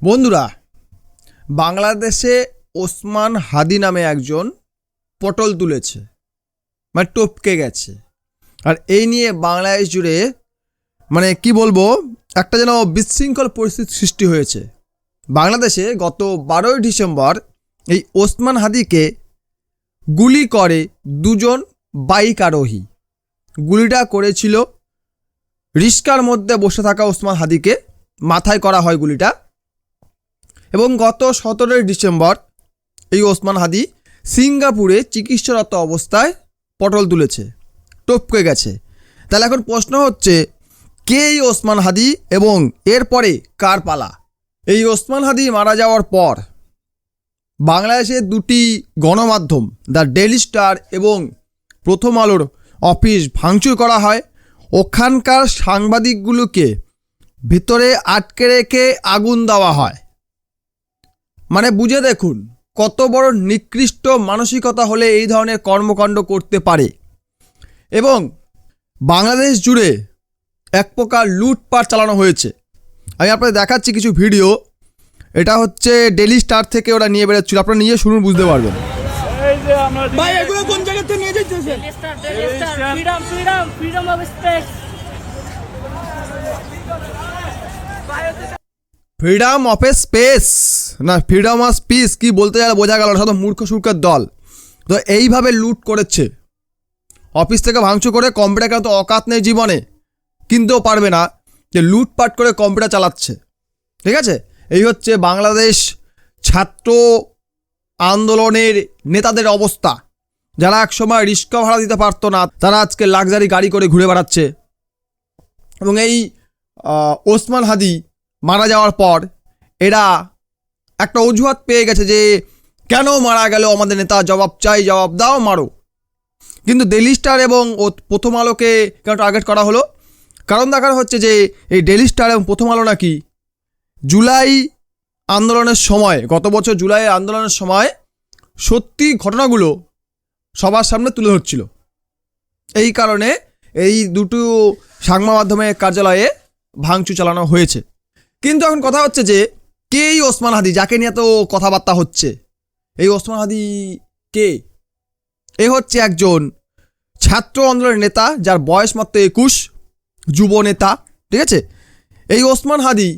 বন্ধুরা, বাংলাদেশে ওসমান হাদি নামে একজন পটল তুলেছে, মানে টপকে গেছে। আর এই নিয়ে বাংলাদেশ জুড়ে কি বলবো, একটা যেন বিশৃঙ্খল পরিস্থিতি সৃষ্টি হয়েছে। বাংলাদেশে গত 12ই ডিসেম্বর এই ওসমান হাদিকে গুলি করে দুজন বাইক আরোহী। গুলিটা করেছিল রিস্কার মধ্যে বসে থাকা ওসমান হাদিকে, মাথায় করা হয় গুলিটা। এবং গত 17ই ডিসেম্বর এই ওসমান হাদি সিঙ্গাপুরে চিকিৎসারত অবস্থায় পটল তুলেছে, টপকে গেছে। তাহলে এখন প্রশ্ন হচ্ছে, কে এই ওসমান হাদি এবং এরপরে কার পালা? এই ওসমান হাদি মারা যাওয়ার পর বাংলাদেশের দুটি গণমাধ্যম, দ্য ডেইলি স্টার এবং প্রথম আলোর অফিস ভাঙচুর করা হয়। ওখানকার সাংবাদিকগুলোকে ভিতরে আটকে রেখে আগুন দেওয়া হয়। বুঝে দেখুন কত বড় নিকৃষ্ট মানসিকতা হলে এই ধরনের কর্মকাণ্ড করতে পারে। এবং বাংলাদেশ জুড়ে এক প্রকার লুটপাট চালানো হয়েছে। আমি আপনাদের দেখাচ্ছি কিছু ভিডিও। এটা হচ্ছে ডেইলি স্টার থেকে ওরা নিয়ে বেরোচ্ছিল, আপনারা নিয়ে শুনুন, বুঝতে পারবেন। ফ্রিডম অফ স্পেস না ফ্রিডম অফ স্পিচ কি বলতে গেলে বোঝা গেল, শুধু মূর্খ সূর্খের দল। তো এইভাবে লুট করেছে, অফিস থেকে ভাঙচুর করে। কম্পিউটার তো অকাত নেই জীবনে, কিনতেও পারবে না, যে লুটপাট করে কম্পিউটার চালাচ্ছে। ঠিক আছে, এই হচ্ছে বাংলাদেশ ছাত্র আন্দোলনের নেতাদের অবস্থা। যারা একসময় রিক্সা ভাড়া দিতে পারতো না, তারা আজকে লাক্সারি গাড়ি করে ঘুরে বেড়াচ্ছে। এবং এই ওসমান হাদি মারা যাওয়ার পর এরা একটা অজুহাত পেয়ে গেছে যে কেন মারা গেল আমাদের নেতা, জবাব চাই, জবাব দাও, মারো। কিন্তু ডেইলি স্টার এবং প্রথম আলোকে কেন টার্গেট করা হলো? কারণ দেখানো হচ্ছে যে এই ডেইলি স্টার এবং প্রথম আলো নাকি জুলাই আন্দোলনের সময়, গত বছর জুলাই আন্দোলনের সময় সত্যি ঘটনাগুলো সবার সামনে তুলে ধরছিল। এই কারণে এই দুটো সংবাদ মাধ্যমের কার্যালয়ে ভাঙচুর চালানো হয়েছে। কিন্তু এখন কথা হচ্ছে যে কে এই ওসমান হাদি, যাকে নিয়ে তো কথাবার্তা হচ্ছে? এই ওসমান হাদি কে? এ হচ্ছে একজন ছাত্র আন্দোলনের নেতা, যার বয়স মাত্র 21, যুব নেতা। ঠিক আছে, এই ওসমান হাদি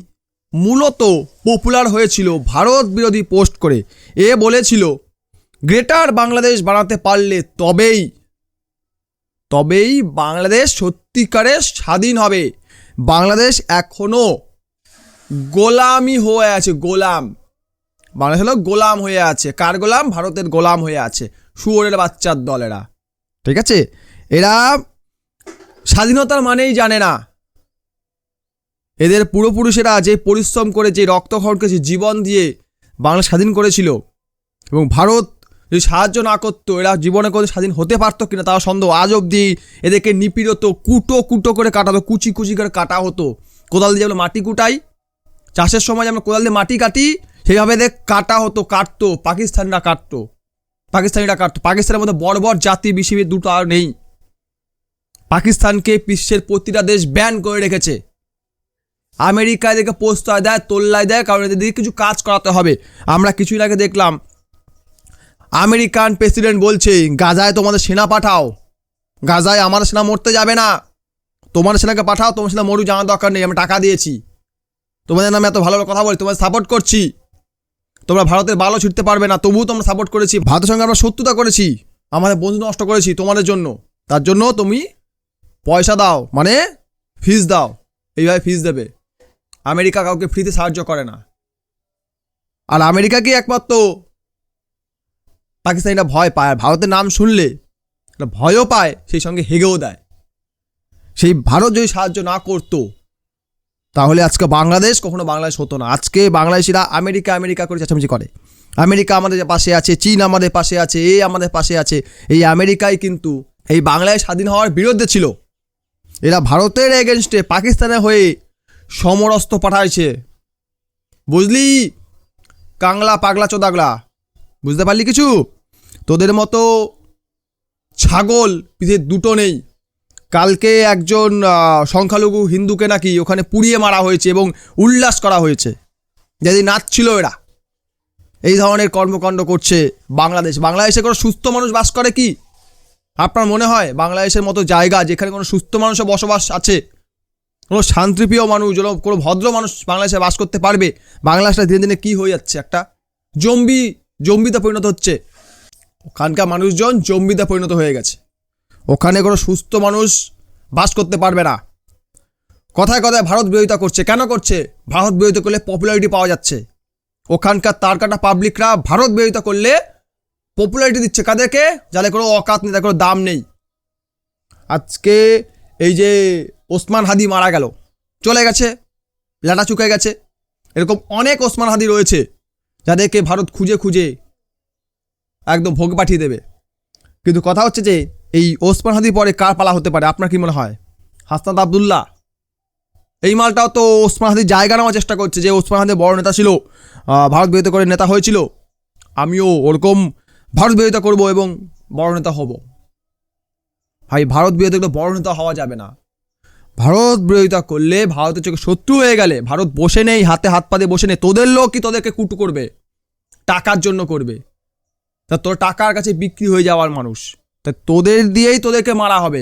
মূলত পপুলার হয়েছিল ভারত বিরোধী পোস্ট করে। এ বলেছিল গ্রেটার বাংলাদেশ বানাতে পারলে তবেই বাংলাদেশ সত্যিকারের স্বাধীন হবে। বাংলাদেশ এখনো গোলামি হয়ে আছে, গোলাম। বাংলাদেশ হলো গোলাম হয়ে আছে। কার গোলাম? ভারতের গোলাম হয়ে আছে, শুয়োরের বাচ্চার দল এরা। ঠিক আছে, এরা স্বাধীনতার মানেই জানে না। এদের পূর্বপুরুষেরা যে পরিশ্রম করে, যে রক্তক্ষরণ করেছে, জীবন দিয়ে বাংলা স্বাধীন করেছিল, এবং ভারত যদি সাহায্য না করতো এরা জীবনে কোনো স্বাধীন হতে পারতো কিনা তাও সন্দেহ। আজ অবধি এদেরকে নিপীড়িত, কুটো করে কাটাতো, কুচি করে কাটা হতো। কোদাল দিয়ে যেমন মাটি কুটাই, চাষের সময় আমরা কোদাল দিয়ে মাটি কাটি, সেইভাবে এদের কাটতো। পাকিস্তানিরা কাটতো। পাকিস্তানের মধ্যে বর্বর জাতি বিসিবির দুটো আর নেই। পাকিস্তানকে বিশ্বের প্রতিটা দেশ ব্যান করে রেখেছে। আমেরিকা এদেরকে প্রশ্রয় দেয়, তোল্লায় দেয়, কারণ এদের কিছু কাজ করাতে হবে। আমরা কিছুদিন আগে দেখলাম আমেরিকান প্রেসিডেন্ট বলছে গাজায় তোমাদের সেনা পাঠাও, গাজায় আমাদের সেনা মরতে যাবে না, তোমাদের সেনাকে পাঠাও, তোমার সেনা মরু, জানার দরকার নেই, আমি টাকা দিয়েছি, তোমাদের নামে এত ভালো কথা বলি, তোমাদের সাপোর্ট করছি, তোমরা ভারতের ভালো ছুটতে পারবে না, তবুও তোমরা সাপোর্ট করেছি, ভারতের সঙ্গে আমরা শত্রুতা করেছি, আমাদের বন্ধু নষ্ট করেছি তোমাদের জন্য, তার জন্য তুমি পয়সা দাও, ফিস দাও। এইভাবে ফিস দেবে। আমেরিকা কাউকে ফ্রিতে সাহায্য করে না। আর আমেরিকাকে একমাত্র পাকিস্তানিরা ভয় পায়। আর ভারতের নাম শুনলে ভয়ও পায়, সেই সঙ্গে হেগেও দেয়। সেই ভারত যদি সাহায্য না করতো তাহলে আজকে বাংলাদেশ কখনো বাংলাদেশ হতো না। আজকে বাংলাদেশিরা আমেরিকা করে চেঁচামেচি করে। আমেরিকা আমাদের পাশে আছে, চীন আমাদের পাশে আছে, আমাদের পাশে আছে। এই আমেরিকাই কিন্তু এই বাংলাদেশ স্বাধীন হওয়ার বিরুদ্ধে ছিল। এরা ভারতের এগেনস্টে পাকিস্তানের হয়ে সমরস্ত্র পাঠাইছে। বুঝলি কাংলা পাগলা চোদাগলা? বুঝতে পারলি কিছু? তোদের মতো ছাগল পৃথিবীর দুটো নেই। কালকে একজন সংখ্যালঘু হিন্দুকে নাকি ওখানে পুড়িয়ে মারা হয়েছে এবং উল্লাস করা হয়েছে। যদি নাচছিল এরা এই ধরনের কর্মকাণ্ড করছে বাংলাদেশে কোনো সুস্থ মানুষ বাস করে কি? আপনার মনে হয় বাংলাদেশের মতো জায়গা যেখানে কোনো সুস্থ মানুষের বসবাস আছে, কোনো শান্তিপ্রিয় মানুষ, কোনো ভদ্র মানুষ বাংলাদেশে বাস করতে পারবে? বাংলাদেশটা দিনে দিনে কী হয়ে যাচ্ছে, একটা জম্বিতে পরিণত হচ্ছে। ওখানকার মানুষজন জম্বিতে পরিণত হয়ে গেছে। ওখানে কোনো সুস্থ মানুষ বাস করতে পারবে না। কথায় কথায় ভারত বিরোধিতা করছে। কেন করছে? ভারত বিরোধিতা করলে পপুলারিটি পাওয়া যাচ্ছে। ওখানকার তারকাটা পাবলিকরা ভারত বিরোধিতা করলে পপুলারিটি দিচ্ছে কাদেরকে? যাদের কোনো অকাত নেই, তাদের কোনো দাম নেই। আজকে এই যে ওসমান হাদি মারা গেল, চলে গেছে, লাটা চুকে গেছে, এরকম অনেক ওসমান হাদি রয়েছে যাদেরকে ভারত খুঁজে খুঁজে একদম ভোগ পাঠিয়ে দেবে। কিন্তু কথা হচ্ছে যে এই ওসমান হাদি পরে কার পালা হতে পারে? আপনার কি মনে হয়? হাসনাত আবদুল্লাহ এই মালটাও তো ওসমান হাদির জায়গা নেওয়ার চেষ্টা করছে। যে ওসমান হাদি বড় নেতা ছিল, ভারত বিরোধিতা করে নেতা হয়েছিল, আমিও ওরকম ভারত বিরোধিতা করব এবং বড় নেতা হব। ভাই, ভারত বিরোধিতা বড় নেতা হওয়া যাবে না। ভারত বিরোধিতা করলে, ভারতের চোখে শত্রু হয়ে গেলে, ভারত বসে নেই, হাতে হাত পা দিয়ে বসে নেই। তোদের লোক কি তোদেরকে কুটু করবে? টাকার জন্য করবে। তা তোর টাকার কাছে বিক্রি হয়ে যাওয়ার মানুষ, তা তোদের দিয়েই তোদেরকে মারা হবে।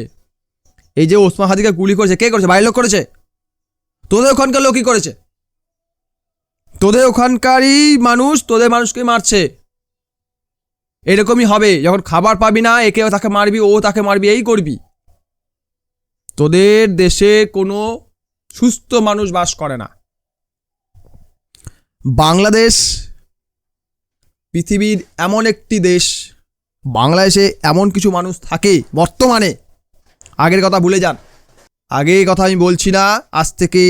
এই যে ওসমান হাদিকে গুলি করেছে, কে করেছে? বাইরের লোক করেছে? তোদের ওখানকার লোকই করেছে। তোদের ওখানকারই মানুষ তোদের মানুষকে মারছে। এরকমই হবে, যখন খাবার পাবি না, একে তাকে মারবি, ও তাকে মারবি, এই করবি। তোদের দেশে কোনো সুস্থ মানুষ বাস করে না। বাংলাদেশ পৃথিবীর এমন একটি দেশ, বাংলাদেশে এমন কিছু মানুষ থাকে বর্তমানে, আগের কথা ভুলে যান। আগের কথা আমি বলছি না, আজ থেকে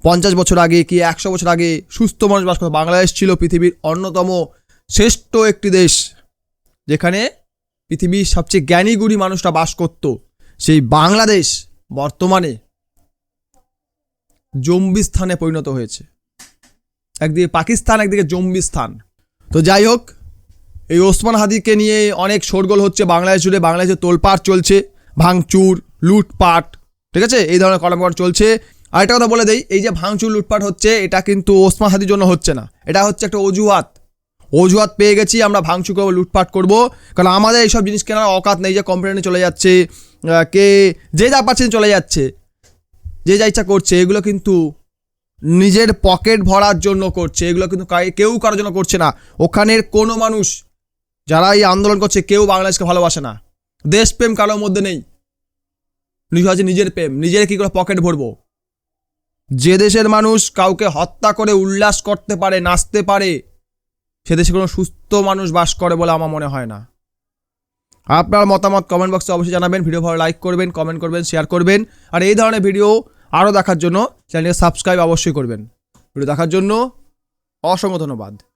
50 বছর আগে কি 100 বছর আগে সুস্থ মানুষ বাস করত। বাংলাদেশ ছিল পৃথিবীর অন্যতম শ্রেষ্ঠ একটি দেশ, যেখানে পৃথিবীর সবচেয়ে জ্ঞানী গুণী মানুষরা বাস করত। সেই বাংলাদেশ বর্তমানে জম্বিস্থানে পরিণত হয়েছে। একদিকে পাকিস্তান, একদিকে জম্বিস্থান। তো যাই হোক, এই ওসমান হাদিকে নিয়ে অনেক শোরগোল হচ্ছে বাংলাদেশ জুড়ে। বাংলাদেশে তোলপাড় চলছে, ভাঙচুর, লুটপাট, ঠিক আছে, এই ধরনের কর্মকাণ্ড চলছে। আরেকটা কথা বলে দেই, এই যে ভাঙচুর লুটপাট হচ্ছে, এটা কিন্তু ওসমান হাদির জন্য হচ্ছে না। এটা হচ্ছে একটা অজুহাত পেয়ে গেছি, আমরা ভাঙচুর করবো, লুটপাট করবো। কারণ আমাদের এইসব জিনিস কেনার অকাত নেই। যে কোম্পানি চলে যাচ্ছে, কে যে যা পাচ্ছেন চলে যাচ্ছে, যে যা ইচ্ছা করছে, এগুলো কিন্তু নিজের পকেট ভরার জন্য করছে। এগুলো কিন্তু কেউ কারোর জন্য করছে না। ওখানের কোনো মানুষ যারা এই আন্দোলন করছে, কেউ বাংলাদেশকে ভালোবাসে না। দেশপ্রেম কারোর মধ্যে নেই। আছে নিজের প্রেম, নিজের কী করে পকেট ভরবো। যে দেশের মানুষ কাউকে হত্যা করে উল্লাস করতে পারে, নাচতে পারে, সে দেশে কোনো সুস্থ মানুষ বাস করে বলে আমার মনে হয় না। আপনার মতামত কমেন্ট বক্সে অবশ্যই জানাবেন। ভিডিও ভালো লাইক করবেন, কমেন্ট করবেন, শেয়ার করবেন। আর এই ধরনের ভিডিও আরও দেখার জন্য চ্যানেলকে সাবস্ক্রাইব অবশ্যই করবেন। ভিডিও দেখার জন্য অসংখ্য ধন্যবাদ।